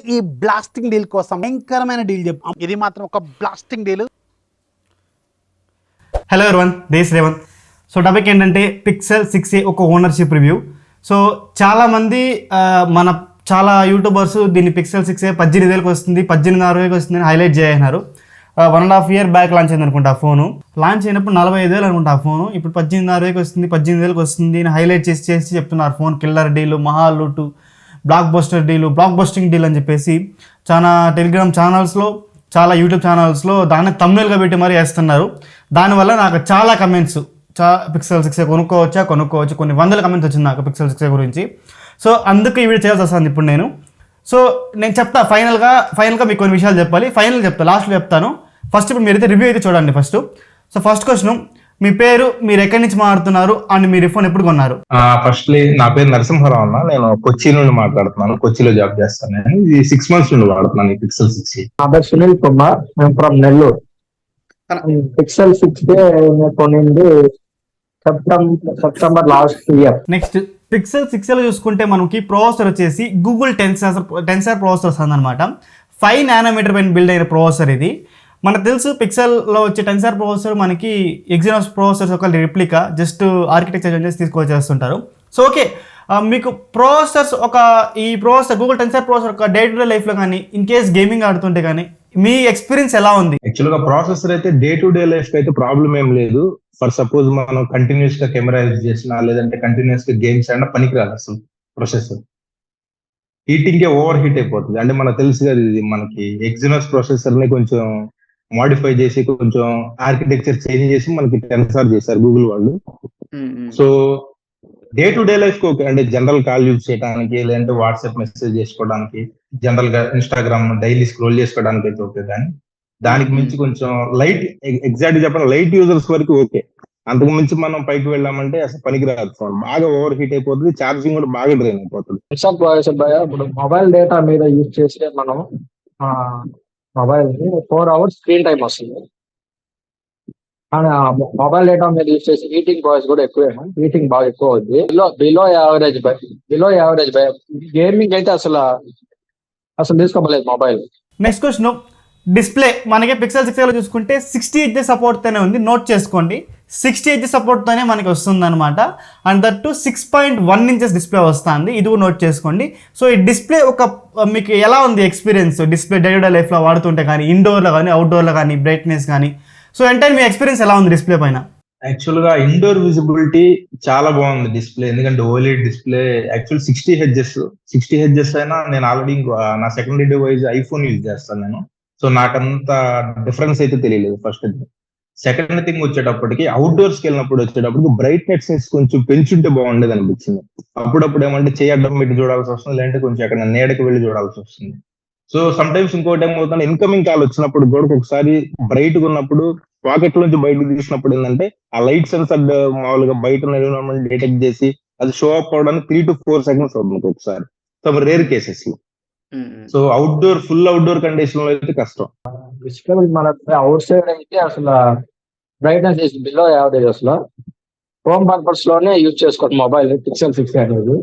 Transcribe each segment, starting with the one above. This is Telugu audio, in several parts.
ఈ బ్లాస్టింగ్ డీల్ కోసం భయంకరమైన డీల్ చెప్పు. ఇది మాత్రం ఒక బ్లాస్టింగ్ డీల్. హలో ఎవరివన్, దేశ్ రేవంత్. సో టాపిక్ ఏంటంటే పిక్సెల్ 6a ఒక ఓనర్షిప్ రివ్యూ. సో చాలామంది చాలా యూట్యూబర్స్ దీన్ని పిక్సెల్ 6a 18,000కి వస్తుంది, 18,500కి వస్తుంది అని హైలైట్ చేయన్నారు. 1.5 year బ్యాక్ లాంచ్ అయింది అనుకుంటా. ఆ ఫోను లాంచ్ అయినప్పుడు 45,000 అనుకుంటా ఆ ఫోను. ఇప్పుడు 18,500కి వస్తుంది, 18,000కి వస్తుంది అని హైలైట్ చేసి చెప్తున్నారు. ఫోన్ కిల్లర్ డీలు, మహాలూటు, blockbuster deal, blockbusting deal అని చెప్పేసి చాలా టెలిగ్రామ్ ఛానల్స్లో, చాలా యూట్యూబ్ ఛానల్స్లో దాన్ని తమ్ముల్గా పెట్టి మరీ వేస్తున్నారు. దానివల్ల నాకు చాలా కమెంట్స్, పిక్సెల్ 6a కొనుక్కోవచ్చు కొన్ని వందల కమెంట్స్ వచ్చింది నాకు పిక్సెల్ 6a గురించి. సో అందుకు ఈ వీడియో చేయాల్సి వస్తుంది ఇప్పుడు నేను. సో నేను చెప్తా ఫైనల్గా మీకు కొన్ని విషయాలు చెప్పాలి. లాస్ట్లో చెప్తాను. ఫస్ట్ ఇప్పుడు మీరైతే రివ్యూ అయితే చూడండి ఫస్ట్. సో ఫస్ట్ క్వశ్చన్, మీ పేరు, మీరు ఎక్కడి నుంచి మాట్లాడుతున్నారు అండ్ మీరు ఫోన్ ఎప్పుడు కొన్నారు? ఫస్ట్లీ నా పేరు నరసింహారావు అన్న. నేను కొచ్చి నుండి మాట్లాడుతున్నాను. కొచ్చిలో జాబ్ చేస్తాను. నేను ఇది 6 months నుండి వాడుతున్నాను ఈ పిక్సెల్ 6a. నా పేరు సునీల్ కుమార్, మేము ఫ్రమ్ నెల్లూరు. పిక్సెల్ 6a కొనింది September last year. Next pixel 6a చూసుకుంటే మనకి ప్రాసెసర్ వచ్చేసి గూగుల్ టెన్సర్ ప్రాసెసర్ వస్తుంది అనమాట. 5 nanometer పైన బిల్డ్ అయిన ప్రాసెసర్ ఇది. మనకు తెలుసు పిక్సెల్లో వచ్చే టెన్సర్ ప్రాసెసర్ మనకి ఎగ్జినోస్ ప్రాసెసర్ ఒక రిప్లికా, జస్ట్ ఆర్కిటెక్చర్ చేంజెస్ తీసుకొచ్చేస్తుంటారు. సో ఓకే, మీకు ప్రాసెసర్స్ ఈ ప్రాసెసర్ గూగుల్ టెన్సర్ ప్రాసెసర్ ఒక డే టు డే లైఫ్లో కానీ ఇన్ కేస్ గేమింగ్ ఆడుతుంటే కానీ మీ ఎక్స్పీరియన్స్ ఎలా ఉంది? యాక్చువల్గా ప్రాసెసర్ అయితే డే టు డే లైఫ్ అయితే ప్రాబ్లం ఏం లేదు. ఫర్ సపోజ్ మనం కంటిన్యూస్ గా కెమెరా యూజ్ చేసినా, లేదంటే కంటిన్యూస్ గా గేమ్స్ అయినా పనికిరాదు అసలు ప్రాసెసర్. హీటింగ్ ఓవర్ హీట్ అయిపోతుంది. అంటే మనకు తెలుసు కదా, ఇది మనకి ఎగ్జినోస్ ప్రాసెసర్ ని కొంచెం మాడిఫై చేసి, కొంచెం ఆర్కిటెక్చర్ చేంజ్ చేసి మనకి టెన్సర్ చేశారు గూగుల్ వాళ్ళు. So day to day life okay, అంటే జనరల్ కాల్ యూజ్ చేయడానికి, లేదంటే వాట్సాప్ మెసేజ్ చేసుకోవడానికి, జనరల్ గా ఇన్స్టాగ్రామ్ డైలీ స్క్రోల్ చేసుకోవడానికి అయితే ఓకే. కానీ దానికి మించి కొంచెం లైట్, ఎగ్జాక్ట్ చెప్పండి లైట్ యూజర్స్ వరకు ఓకే. అంతకు మించి మనం పైకి వెళ్ళామంటే అసలు పనికిరాదు. ఫోన్ బాగా ఓవర్ హీట్ అయిపోతుంది, ఛార్జింగ్ కూడా బాగా డ్రైన్ అయిపోతుంది. ఇప్పుడు మొబైల్ డేటా మీద యూజ్ చేస్తే మనం మొబైల్ ని 4 hours స్క్రీన్ టైం వస్తుంది. కానీ మొబైల్ డేటా మీద యూజ్ చేసి హీటింగ్ ప్రాసెస్ కూడా ఎక్కువే, హీటింగ్ బాగా ఎక్కువ అవుతుంది. బిలో యావరేజ్ బై గేమింగ్ అయితే అసలు తీసుకోలేదు మొబైల్. నెక్స్ట్ క్వశ్చన్, డిస్ప్లే మనకి పిక్సెల్ 6a చూసుకుంటే 60 Hz సపోర్ట్తోనే ఉంది. నోట్ చేసుకోండి, 60 Hz సపోర్ట్తోనే మనకి వస్తుంది అనమాట. And that to 6.1 inches display వస్తుంది. ఇది కూడా నోట్ చేసుకోండి. సో ఈ డిస్ప్లే మీకు ఎలా ఉంది experience? Display day to day లైఫ్లో వాడుతుంటే కానీ, ఇండోర్లో కానీ అవుట్డోర్లో కానీ, బ్రైట్నెస్ కానీ, సో ఎంటైర్ మీ ఎక్స్పీరియన్స్ ఎలా ఉంది డిస్ప్లే పైన? యాక్చువల్ గా ఇండోర్ విజిబిలిటీ చాలా బాగుంది డిస్ప్లే. ఎందుకంటే ఓఎల్ఈడి డిస్ప్లే. యాక్చువల్ 60 Hz అయినా నేను ఆల్రెడీ నా సెకండరీ డివైస్ ఐఫోన్ యూజ్ చేస్తాను నేను. సో నాకంత డిఫరెన్స్ అయితే తెలియలేదు ఫస్ట్ థింగ్. సెకండ్ థింగ్ వచ్చేటప్పటికి అవుట్డోర్స్కి వెళ్ళినప్పుడు బ్రైట్నెస్ కొంచెం పెంచుంటే బాగుండేది అనిపించింది. అప్పుడప్పుడు ఏమంటే చేయడం పెట్టి చూడాల్సి వస్తుంది, లేదంటే కొంచెం ఎక్కడ నీడకి వెళ్ళి చూడాల్సి వస్తుంది. సో సమ్ టైమ్స్ ఇంకోటి ఏమవుతుంది, ఇన్కమింగ్ కాల్ వచ్చినప్పుడు కూడా ఒకసారి బ్రైట్ గా ఉన్నప్పుడు పాకెట్ నుంచి బయటకు తీసినప్పుడు ఏంటంటే ఆ లైట్ సెన్సర్ మామూలుగా బయట ఎన్విరాన్మెంట్ డిటెక్ట్ చేసి అది షో అప్ అవడానికి 3 to 4 seconds అవుతుంది ఒకసారి, సమ్ రేర్ కేసెస్ లో. సో ఫుల్ అవుట్డోర్ కండిషన్ లో అయితే కష్టం. మన అవుట్ సైడ్ అయితే అసలు బ్రైట్నెస్ బిలో యావరేజ్. అసలు హోమ్ పర్పస్ లోనే యూజ్ చేసుకోవచ్చు మొబైల్ పిక్సెల్ 6a అనేది.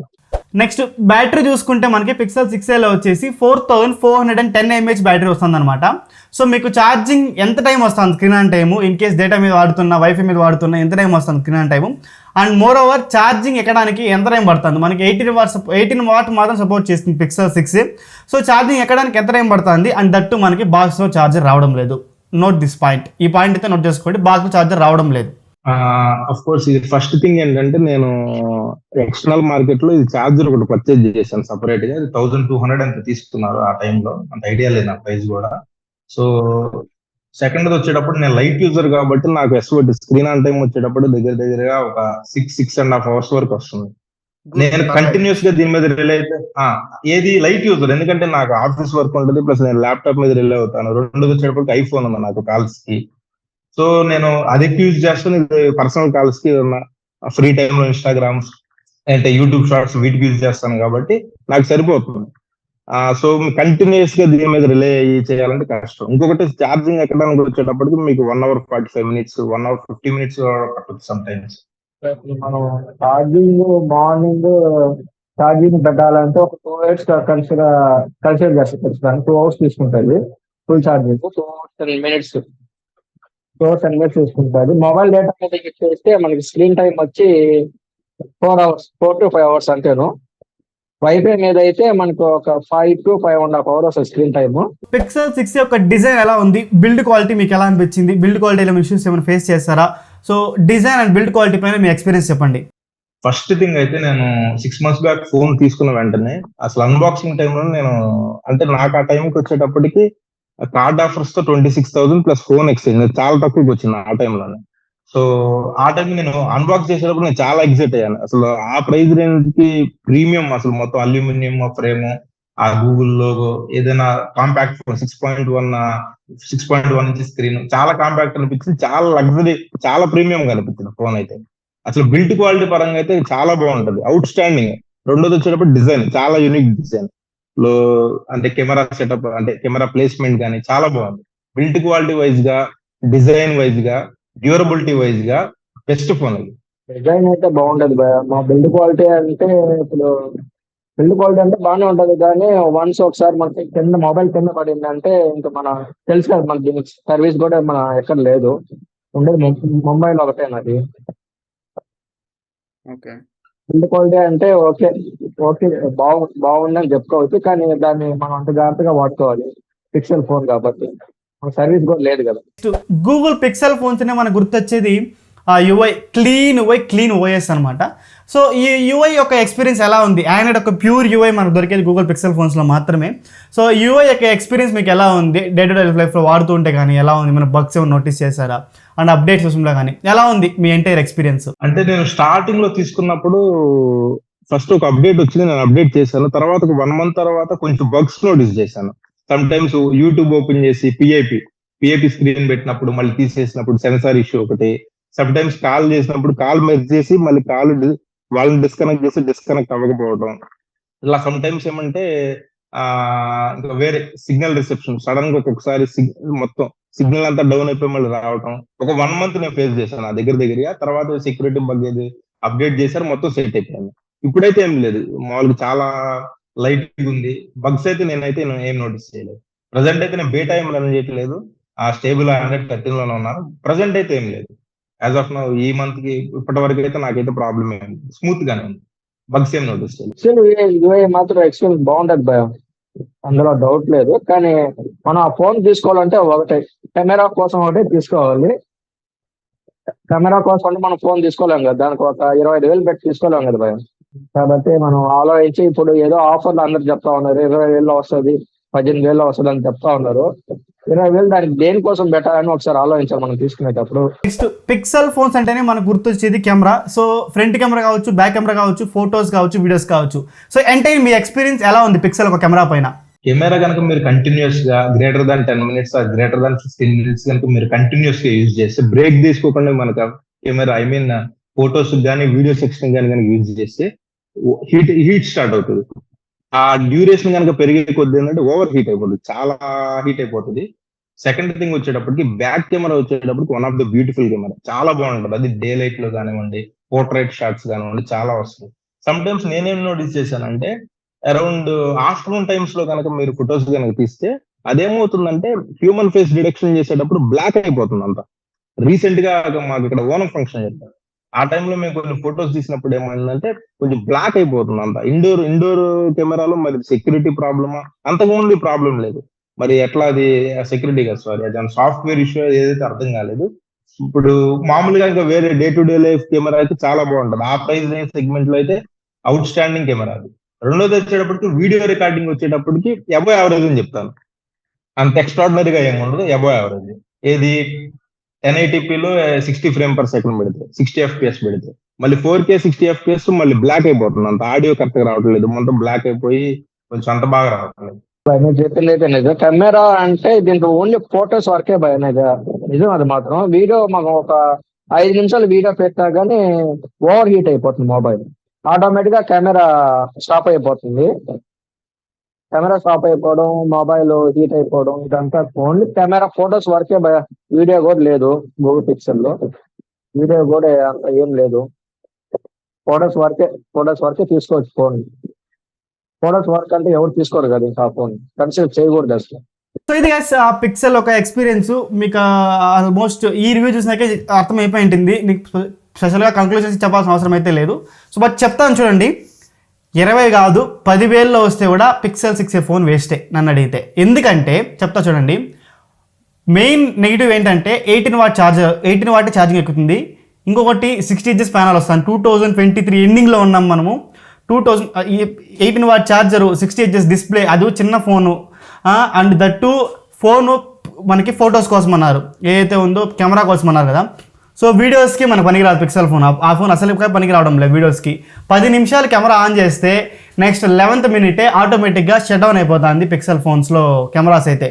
నెక్స్ట్ బ్యాటరీ చూసుకుంటే మనకి పిక్సెల్ 6a వచ్చేసి 4410 mAh బ్యాటరీ వస్తుంది అనమాట. సో మీకు ఛార్జింగ్ ఎంత టైం వస్తుంది screen on time, in case data మీద వాడుతున్నా, వైఫై మీద వాడుతున్నా ఎంత టైం వస్తుంది screen on time. And more over charging ఎక్కడానికి ఎంత టైం పడుతుంది? మనకి 18 watt మాత్రం సపోర్ట్ చేస్తుంది పిక్సెల్ 6a. సో ఛార్జింగ్ ఎక్కడానికి ఎంత టైం పడుతుంది? అండ్ దట్టు మనకి బాక్స్లో ఛార్జర్ రావడం లేదు. నోట్ దిస్ పాయింట్, ఈ పాయింట్ అయితే నోట్ చేసుకోండి, బాక్స్లో ఛార్జర్ రావడం లేదు. అఫ్ కోర్స్ ఇది ఫస్ట్ థింగ్ ఏంటంటే, నేను ఎక్స్టర్నల్ మార్కెట్ లో ఇది ఛార్జర్ ఒకటి పర్చేజ్ చేశాను సపరేట్ గా. 1200 ఎంత తీసుకున్నారు ఆ టైంలో, అంత ఐడియా లేదు నా ప్రైస్ కూడా. సో సెకండ్ వచ్చేటప్పుడు నేను లైట్ యూజర్ కాబట్టి నాకు ఎస్ఓటి స్క్రీన్ ఆన్ టైం వచ్చేటప్పుడు దగ్గరగా ఒక 6.5 hours వరకు వస్తుంది. నేను కంటిన్యూస్ గా దీని మీద రిలే అయితే ఏది లైట్ యూజర్, ఎందుకంటే నాకు ఆఫీస్ వర్క్ ఉంటుంది, ప్లస్ నేను ల్యాప్టాప్ మీద రిలే అవుతాను. రెండు వచ్చేటప్పటికి ఐఫోన్ ఉంది నాకు కాల్స్ కి. సో నేను అది యూజ్ చేస్తాను. పర్సనల్ కాల్స్ కి ఫ్రీ టైమ్ లో ఇన్స్టాగ్రామ్ అంటే యూట్యూబ్ షార్ట్స్ వీటికి యూజ్ చేస్తాను కాబట్టి నాకు సరిపోతుంది. సో కంటిన్యూస్ గా దీని మీద రిలే చేయాలంటే కష్టం. ఇంకొకటి ఛార్జింగ్ ఎక్కడానికి వచ్చేటప్పటికి మీకు 1 hour 45 minutes, 1 hour 50 minutes పడుతుంది సమ్ టైమ్స్. మనం ఛార్జింగ్ మార్నింగ్ ఛార్జింగ్ పెట్టాలంటే ఒక 2 అవర్స్ కన్సిడర్ చేస్తారు ఖచ్చితంగా. 2 అవర్స్ తీసుకుంటుంది ఫుల్ ఛార్జింగ్. 2 అవర్స్ 10 మినిట్స్ తీసుకుంటుంది. మొబైల్ డేటా మీద యూజ్ చేస్తే మనకి స్క్రీన్ టైం వచ్చి 4 అవర్స్, 4 to 5 అవర్స్ అంతేను. వైఫై మీద అయితే మనకు ఒక 5 to 5.5 hours వస్తుంది స్క్రీన్ టైమ్. పిక్సెల్ 6 యొక్క డిజైన్ ఎలా ఉంది, బిల్డ్ క్వాలిటీ మీకు ఎలా అనిపించింది, బిల్డ్ క్వాలిటీలో ఇష్యూస్ ఏమైనా ఫేస్ చేస్తారా? So design and build quality పైన మీ ఎక్స్పీరియన్స్ చెప్పండి. ఫస్ట్ థింగ్ అయితే నేను 6 months బ్యాక్ ఫోన్ తీసుకున్న వెంటనే అసలు అన్బాక్సింగ్ టైంలో నేను అంటే నాకు ఆ టైంకి వచ్చేటప్పటికి కార్డ్ ఆఫర్స్ తో 26,000 ప్లస్ ఫోన్ ఎక్స్చేంజ్ చాలా తక్కువకి వచ్చింది ఆ టైంలోనే. సో ఆ టైం నేను అన్బాక్స్ చేసేటప్పుడు నేను చాలా ఎక్సైట్ అయ్యాను. అసలు ఆ ప్రైస్ రేంజ్ కి ప్రీమియం, అసలు మొత్తం అల్యూమినియం ఫ్రేమ్, ఆ గూగుల్ లోగో, ఏదైనా కాంపాక్ట్ ఫోన్ 6.1 ఇంచ్ స్క్రీన్, చాలా కాంపాక్ట్ అనిపించింది, చాలా లగ్జరీ, చాలా ప్రీమియం అనిపించింది ఫోన్ అయితే. అసలు బిల్డ్ క్వాలిటీ పరంగా అయితే చాలా బాగుంటది, అవుట్ స్టాండింగ్. రెండోది వచ్చేటప్పుడు డిజైన్ చాలా యూనిక్ డిజైన్ లో, అంటే కెమెరా సెటప్, అంటే కెమెరా ప్లేస్మెంట్ కానీ చాలా బాగుంది. బిల్డ్ క్వాలిటీ వైజ్ గా, డిజైన్ వైజ్ గా, డ్యూరబిలిటీ వైజ్ గా బెస్ట్ ఫోన్ అది. డిజైన్ అయితే బాగుంటది భయ. మా బిల్డ్ క్వాలిటీ అంటే ఇప్పుడు బిల్డ్ క్వాలిటీ అంటే బాగానే ఉంటది, కానీ వన్స్ ఒకసారి మనకి కింద మొబైల్ కింద పడింది అంటే ఇంకా మన తెలుసు కదా, మనకి దీనికి సర్వీస్ కూడా మన ఎక్కడ లేదు, ఉండేది ముంబైలో ఒకటే నాది. ఓకే. బిల్డ్ క్వాలిటీ అంటే ఓకే ఓకే బాగుందని చెప్పుకోవచ్చు, కానీ దాన్ని మనం అంత జాగ్రత్తగా వాడుకోవాలి. పిక్సెల్ ఫోన్ కాబట్టి మన సర్వీస్ కూడా లేదు కదా. గూగుల్ పిక్సెల్ ఫోన్స్ మనకు గుర్తొచ్చేది యూఐ, క్లీన్ ఓఎస్ అనమాట. సో ఈ యూఐ యొక్క ఎక్స్పీరియన్స్ ఎలా ఉంది? ఆండ్రాయిడ్ ఒక ప్యూర్ యూఐ మనకు దొరికేది గూగుల్ పిక్సెల్ ఫోన్స్లో మాత్రమే. సో యూఐ యొక్క ఎక్స్పీరియన్స్ మీకు ఎలా ఉంది? డే టు డే లైఫ్లో వాడుతూ ఉంటే కానీ ఎలా ఉంది? మన బగ్స్ ఏమైనా నోటీస్ చేశారా? అండ్ అప్డేట్స్ విషయంలో కానీ ఎలా ఉంది మీ ఎంటైర్ ఎక్స్పీరియన్స్? అంటే నేను స్టార్టింగ్ లో తీసుకున్నప్పుడు ఫస్ట్ ఒక అప్డేట్ వచ్చింది, నేను అప్డేట్ చేశాను. తర్వాత ఒక 1 month తర్వాత కొంచెం బగ్స్ నోటీస్ చేశాను. సమ్ టైమ్స్ యూట్యూబ్ ఓపెన్ చేసి పిఐపి స్క్రీన్ పెట్టినప్పుడు మళ్ళీ తీసేసినప్పుడు సెన్సార్ ఇష్యూ ఒకటి. సమ్ టైమ్స్ కాల్ చేసినప్పుడు కాల్ మెర్జ్ చేసి మళ్ళీ వాళ్ళని డిస్కనెక్ట్ అవ్వకపోవడం. ఇలా సమ్ టైమ్స్ ఏమంటే ఇంకా వేరే సిగ్నల్ రిసెప్షన్ సడన్ గా ఒక్కొక్కసారి మొత్తం సిగ్నల్ అంతా డౌన్ అయిపోయి మళ్ళీ రావడం. ఒక 1 month నేను ఫేస్ చేశాను ఆ దగ్గరగా. తర్వాత సెక్యూరిటీ బగ్ ఏది అప్డేట్ చేశారు, మొత్తం సెట్ అయిపోయింది. ఇప్పుడైతే ఏం లేదు, మామూలుగా చాలా లైట్ ఉంది. బగ్స్ అయితే నేనైతే ఏం నోటీస్ చేయలేదు. ప్రజెంట్ అయితే నేను బేటా ఏం రన్ చేయట్లేదు, ఆ స్టేబుల్ 113 లోనే ఉన్నాను. ప్రజెంట్ అయితే ఏం లేదు. యాజ్ ఆఫ్ నౌ ఈ మంత్ కి ఇప్పటి వరకు అయితే నాకైతే ప్రాబ్లమ్ ఏం స్మూత్ గానే ఉంది, బగ్స్ ఏం నోటీస్ చేయలేదు. యూఐ మాత్రం ఎక్స్పీరియన్స్ బాగుంటది భయ, అందులో డౌట్ లేదు. కానీ మనం ఆ ఫోన్ తీసుకోవాలంటే ఒకటే కెమెరా కోసం ఒకటే తీసుకోవాలి. కెమెరా కోసం అంటే మనం ఫోన్ తీసుకోలేం కదా, దానికి ఒక 25,000 పెట్టి తీసుకోలేం కదా భయ. కాబట్టి మనం ఆలోచించి, ఇప్పుడు ఏదో ఆఫర్లు అందరు చెప్తా ఉన్నారు 20,000 వస్తుంది, 18,000 వస్తుంది అని చెప్తా ఉన్నారు. 20,000 దానికి దేనికోసం పెట్టాలని ఒకసారి ఆలోచించాలి మనం తీసుకునేటప్పుడు. నెక్స్ట్ పిక్సెల్ ఫోన్స్ అంటేనే మనకు గుర్తొచ్చేది కెమెరా. సో ఫ్రంట్ కెమెరా కావచ్చు, బ్యాక్ కెమెరా కావచ్చు, ఫోటోస్ కావచ్చు, వీడియోస్ కావచ్చు. సో ఎంటైర్ మీ ఎక్స్పీరియన్స్ ఎలా ఉంది పిక్సెల్ ఒక కెమెరా పైన? కెమెరా కనుక మీరు కంటిన్యూస్ గా greater than 10 minutes greater than 15 minutes కనుక మీరు కంటిన్యూస్ గా యూజ్ చేస్తే, బ్రేక్ తీసుకోకుండా మనకు కెమెరా ఫోటోస్ కానీ వీడియో సెక్షన్ కానీ కనుక యూజ్ చేస్తే హీట్ స్టార్ట్ అవుతుంది. ఆ డ్యూరేషన్ కనుక పెరిగే కొద్ది ఏంటంటే ఓవర్ హీట్ అయిపోతుంది, చాలా హీట్ అయిపోతుంది. సెకండ్ థింగ్ వచ్చేటప్పటికి బ్యాక్ కెమెరా వచ్చేటప్పటికి one of the beautiful camera, చాలా బాగుంటుంది. అది డే లైట్ లో కానివ్వండి, పోర్ట్రైట్ షాట్స్ కానివ్వండి, చాలా వస్తుంది. సమ్ టైమ్స్ నేనేం నోటీస్ చేశానంటే, అరౌండ్ ఆఫ్టర్నూన్ టైమ్స్ లో కనుక మీరు ఫొటోస్ కనుక తీస్తే అదేమవుతుందంటే హ్యూమన్ ఫేస్ డిటెక్షన్ చేసేటప్పుడు బ్లాక్ అయిపోతుంది అంతా. రీసెంట్ గా మాకు ఇక్కడ ఓనం ఫంక్షన్ చెప్పారు, ఆ టైంలో మేము కొన్ని ఫొటోస్ తీసినప్పుడు ఏమైందంటే కొంచెం బ్లాక్ అయిపోతుంది అంతా. ఇండోర్ కెమెరాలో మరి సెక్యూరిటీ ప్రాబ్లమా, అంతకుముందు ప్రాబ్లం లేదు, మరి ఎట్లా అది సెక్యూరిటీ కదా, సారీ అది సాఫ్ట్వేర్ ఇష్యూ ఏదైతే అర్థం కాలేదు. ఇప్పుడు మామూలుగా ఇంకా వేరే day to day life camera అయితే చాలా బాగుంటుంది. ఆ ప్రైస్ రేంజ్ సెగ్మెంట్ లో అయితే అవుట్ స్టాండింగ్ కెమెరా అది. రెండోది వచ్చేటప్పటికి వీడియో రికార్డింగ్ వచ్చేటప్పటికి అబో యావరేజ్ అని చెప్తాను, అంత ఎక్స్ట్రాడినరీగా ఏమి ఉండదు, అబో యావరేజ్. ఏది 1080pలో 60 frames/second పెడితే, 60 FPS పెడితే, మళ్ళీ 4K 60 FPS మళ్ళీ బ్లాక్ అయిపోతుంది, అంత ఆడియో కరెక్ట్ గా రావట్లేదు, మొత్తం బ్లాక్ అయిపోయి కొంచెం అంత బాగా రావట్లేదు. మీరు చెప్పింది అయితే నిజం. కెమెరా అంటే దీంట్లో ఓన్లీ ఫోటోస్ వరకే భయ, నిజం అది మాత్రం. వీడియో మనం ఒక 5 నిమిషాలు వీడియో పెట్టా కానీ ఓవర్ హీట్ అయిపోతుంది మొబైల్, ఆటోమేటిక్ గా కెమెరా స్టాప్ అయిపోతుంది. కెమెరా స్టాప్ అయిపోవడం, మొబైల్ హీట్ అయిపోవడం, ఇదంతా ఓన్లీ కెమెరా ఫోటోస్ వరకే భయ. వీడియో కూడా లేదు గూగుల్ పిక్సెల్ లో, వీడియో కూడా అంత ఏం లేదు. ఫోటోస్ వరకే తీసుకోవచ్చు ఫోన్. ఫోటోస్ వర్క్ అంటే ఎవరు తీసుకోరు కదా ఇంకా ఫోన్ కన్సిడర్ చేయకూడదు అసలు. సో ఇది గైస్ ఆ పిక్సెల్ ఒక ఎక్స్పీరియన్స్. మీకు ఆల్మోస్ట్ ఈ రివ్యూ చూసినాకే అర్థమైపోయి ఉంటుంది. నీకు స్పెషల్గా కంక్లూజన్స్ చెప్పాల్సిన అవసరం అయితే లేదు. సో బట్ చెప్తాను చూడండి, 20 కాదు 10,000లో వస్తే కూడా పిక్సెల్ 6a ఫోన్ వేస్టే నన్ను అడిగితే. ఎందుకంటే చెప్తా చూడండి, మెయిన్ నెగిటివ్ ఏంటంటే 18 వాట్ ఛార్జింగ్ ఎక్కుతుంది. ఇంకొకటి 60 ఇంచెస్ ప్యానల్ వస్తాను. 2023 ఎండింగ్లో ఉన్నాం మనము. 18 వాట్ ఛార్జరు, 60 ఇంచెస్ డిస్ప్లే, అది చిన్న ఫోను. అండ్ దట్టు ఫోను మనకి ఫొటోస్ కోసం అన్నారు, ఏదైతే ఉందో కెమెరా కోసం అన్నారు కదా. సో వీడియోస్కి మనకు పనికిరాదు పిక్సెల్ ఫోన్. ఆ ఫోన్ అసలు పనికి రావడం లేదు వీడియోస్కి. 10 నిమిషాలు కెమెరా ఆన్ చేస్తే నెక్స్ట్ 11th మినిటే ఆటోమేటిక్గా షట్ డౌన్ అయిపోతుంది పిక్సెల్ ఫోన్స్లో కెమెరాస్ అయితే.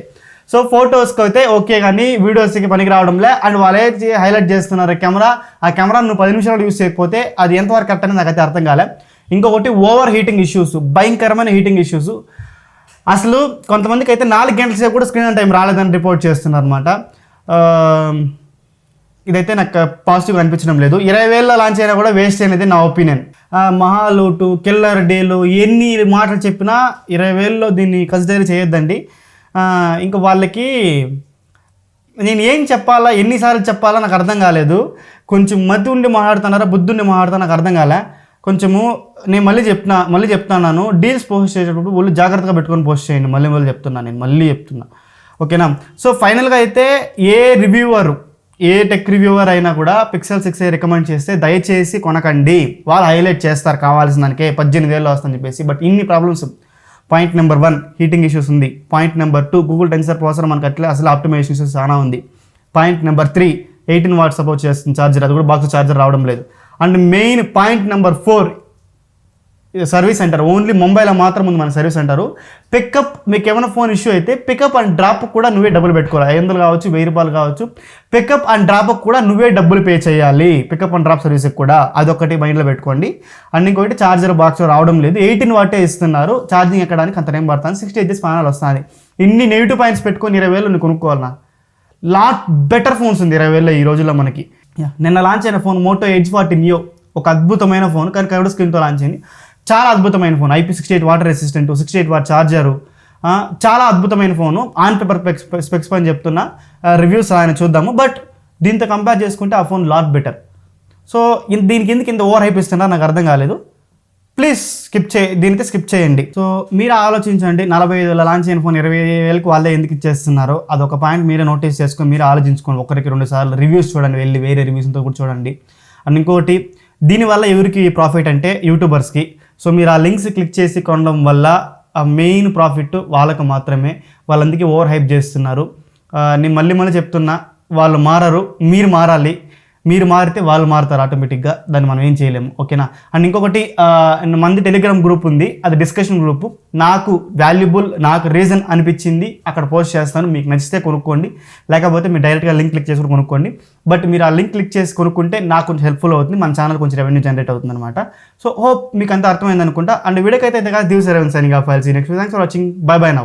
సో ఫొటోస్కి అయితే ఓకే, కానీ వీడియోస్కి పనికి రావడంలే. అండ్ వాళ్ళే హైలైట్ చేస్తున్నారు కెమెరా. ఆ కెమెరా నువ్వు 10 నిమిషాలు యూస్ చేయకపోతే అది ఎంతవరకు కరెక్ట్ అనేది నాకైతే అర్థం కాలే. ఇంకొకటి ఓవర్ హీటింగ్ ఇష్యూస్, భయంకరమైన హీటింగ్ ఇష్యూస్. అసలు కొంతమందికి అయితే 4 గంటల సేపు కూడా స్క్రీన్ టైం రాలేదని రిపోర్ట్ చేస్తున్నారు అనమాట. ఇదైతే నాకు పాజిటివ్గా అనిపించడం లేదు. 20,000లో లాంచ్ అయినా కూడా వేస్ట్ అనేది నా ఒపీనియన్. మహాలోటు, కిల్లర్ డేలు ఎన్ని మాటలు చెప్పినా 20,000లో దీన్ని కన్సిడర్ చేయొద్దండి. ఇంకా వాళ్ళకి నేను ఏం చెప్పాలా, ఎన్నిసార్లు చెప్పాలా నాకు అర్థం కాలేదు. కొంచెం మతి ఉండి మాట్లాడుతున్నారా, బుద్ధి ఉండి మాట్లాడుతున్నా నాకు అర్థం కాలే. కొంచెము నేను మళ్ళీ చెప్తున్నాను, డీల్స్ పోస్ట్ చేసేటప్పుడు వాళ్ళు జాగ్రత్తగా పెట్టుకొని పోస్ట్ చేయండి. మళ్ళీ చెప్తున్నా ఓకేనా. సో ఫైనల్గా అయితే ఏ టెక్ రివ్యూవర్ అయినా కూడా పిక్సెల్ 6a రికమెండ్ చేస్తే దయచేసి కొనకండి. వాళ్ళు హైలైట్ చేస్తారు కావాల్సిన దానికే 18,000లో వస్తుందని చెప్పేసి. బట్ ఇన్ని problems. Point number 1 heating issues ఉంది. Point number 2 Google tensor processor మనకు అట్లా అసలు ఆప్టిమైజేషన్ ఇష్యూస్ చాలా ఉంది. పాయింట్ నెంబర్ 3 18 వాట్ సపోర్ట్ చేస్తుంది ఛార్జర్, అది కూడా బాక్స్ ఛార్జర్ రావడం లేదు. And main point number 4 service center. Only ముంబైలో మాత్రం ఉంది మన సర్వీస్ సెంటరు. పికప్ మీకు ఏమైనా ఫోన్ ఇష్యూ అయితే పికప్ అండ్ డ్రాప్ కూడా నువ్వే డబ్బులు పెట్టుకోవాలి. 500 కావచ్చు, 1000 రూపాయలు కావచ్చు. పికప్ అండ్ డ్రాప్ కూడా నువ్వే డబ్బులు పే చేయాలి. పికప్ అండ్ డ్రాప్ సర్వీస్కి కూడా అదొకటి మైండ్లో పెట్టుకోండి. అండ్ ఇంకొకటి ఛార్జర్ బాక్స్ రావడం లేదు. 18 వాటే ఇస్తున్నారు. ఛార్జింగ్ ఎక్కడానికి అంత టైం పడుతుంది. 60 ఇంచెస్ ప్యానల్ వస్తుంది. ఇన్ని నెగిటివ్ పాయింట్స్ పెట్టుకొని 20,000 నువ్వు కొనుక్కోవాలన్నా. లాట్ బెటర్ ఫోన్స్ ఉంది 20,000 ఈ రోజుల్లో మనకి. నిన్న లాంచ్ అయిన ఫోన్ మోటో ఎడ్జ్ 40 నియో, ఒక అద్భుతమైన ఫోన్. కానీ కర్వ్డ్ స్క్రీన్తో లాంచ్ అయింది. చాలా అద్భుతమైన phone. IP68 water resistant, 68 what charger, చాలా అద్భుతమైన ఫోను. ఆన్ పేపర్ స్పెక్స్ పని చెప్తున్నా, రివ్యూస్ ఆయన చూద్దాము. బట్ దీంతో కంపేర్ చేసుకుంటే ఆ ఫోన్ లాట్ బెటర్. సో దీనికి ఎందుకు ఇంత ఓవర్ హైప్ ఇస్తున్నా నాకు అర్థం కాలేదు. ప్లీజ్ దీనితో స్కిప్ చేయండి. సో మీరు ఆలోచించండి, 45,000 లాంచ్ అయిన ఫోన్ 20,000కి వాళ్ళే ఎందుకు ఇచ్చేస్తున్నారు? అదొక పాయింట్ మీరే నోటీస్ చేసుకొని మీరు ఆలోచించుకోండి. ఒకరికి 2 సార్లు రివ్యూస్ చూడండి, వెళ్ళి వేరే రివ్యూస్తో కూడా చూడండి. అండ్ ఇంకోటి, దీనివల్ల ఎవరికి ప్రాఫిట్ అంటే యూట్యూబర్స్కి. సో మీరు ఆ లింక్స్ క్లిక్ చేసి కొనడం వల్ల ఆ మెయిన్ ప్రాఫిట్ వాళ్ళకు మాత్రమే. వాళ్ళందుకే ఓవర్ హైప్ చేస్తున్నారు. నేను మళ్ళీ చెప్తున్నా, వాళ్ళు మారరు, మీరు మారాలి. మీరు మారితే వాళ్ళు మారుతారు ఆటోమేటిక్గా. దాన్ని మనం ఏం చేయలేము, ఓకేనా. అండ్ ఇంకొకటి, మంది టెలిగ్రామ్ గ్రూప్ ఉంది, అది డిస్కషన్ గ్రూప్. నాకు వాల్యుబుల్, నాకు రీజన్ అనిపించింది అక్కడ పోస్ట్ చేస్తాను. మీకు నచ్చితే కొనుక్కోండి, లేకపోతే మీరు డైరెక్ట్గా లింక్ క్లిక్ చేసుకుని కొనుక్కోండి. బట్ మీరు ఆ లింక్ క్లిక్ చేసి కొనుక్కుంటే నాకు కొంచెం హెల్ప్ఫుల్ అవుతుంది, మన ఛానల్ కొంచెం రెవెన్యూ జనరేట్ అవుతుంది అనమాట. సో హోప్ మీకు అంతా అర్థమైంది అనుకుంటా. అండ్ వీడియోకి అయితే ఇంతగా దివ్ సెరవెన్ signing off. Next thanks for watching. Bye bye now.